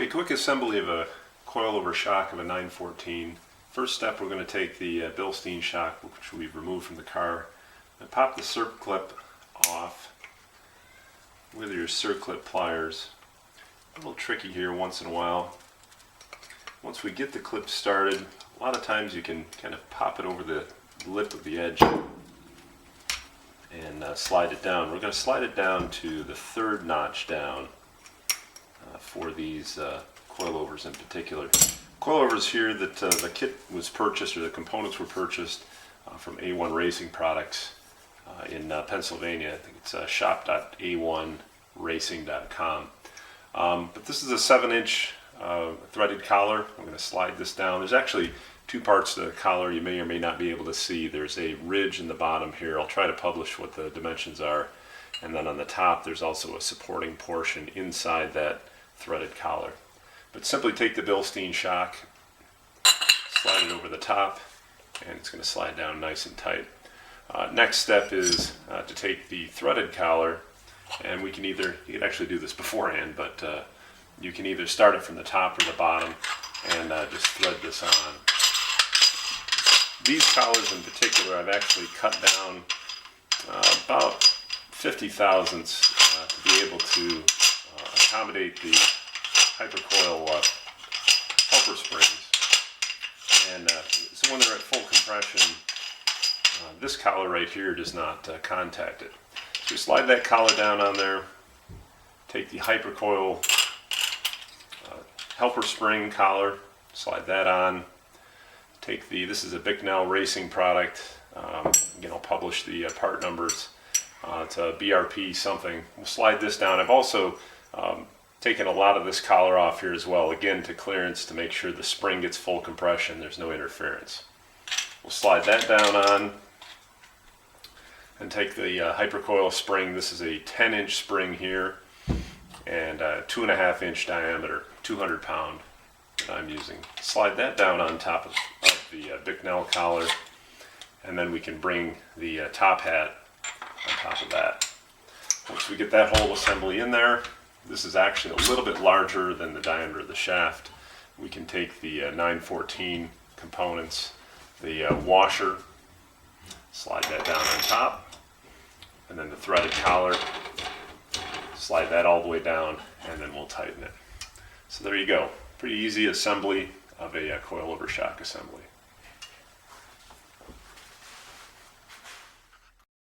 Okay, quick assembly of a coilover shock of a 914. First step, we're going to take the Bilstein shock, which we've removed from the car, and pop the circ clip off with your circ clip pliers. A little tricky here once in a while. Once we get the clip started, a lot of times you can kind of pop it over the lip of the edge and slide it down. We're going to slide it down to the third notch down for these coilovers in particular. Coilovers here that the kit was purchased, or the components were purchased from A1 Racing Products in Pennsylvania. I think it's shop.a1racing.com. But this is a 7-inch threaded collar. I'm going to slide this down. There's actually two parts to the collar you may or may not be able to see. There's a ridge in the bottom here. I'll try to publish what the dimensions are. And then on the top there's also a supporting portion inside that threaded collar. But simply take the Bilstein shock, slide it over the top, and it's going to slide down nice and tight. Next step is to take the threaded collar, and you can actually do this beforehand, but you can either start it from the top or the bottom and just thread this on. These collars in particular I've actually cut down about 50 thousandths to be able to accommodate the Hypercoil helper springs. And so when they're at full compression, this collar right here does not contact it. So you slide that collar down on there, take the Hypercoil helper spring collar, slide that on, take this is a Bicknell Racing product, again I'll publish the part numbers, it's a BRP something. We'll slide this down. I've also taken a lot of this collar off here as well, again to clearance to make sure the spring gets full compression, there's no interference. We'll slide that down on and take the Hypercoil spring. This is a 10-inch spring here and 2.5-inch diameter, 200 pound that I'm using. Slide that down on top of the Bicknell collar, and then we can bring the top hat on top of that. Once we get that whole assembly in there, this is actually a little bit larger than the diameter of the shaft. We can take the 914 components, the washer, slide that down on top, and then the threaded collar, slide that all the way down, and then we'll tighten it. So there you go. Pretty easy assembly of a coilover shock assembly.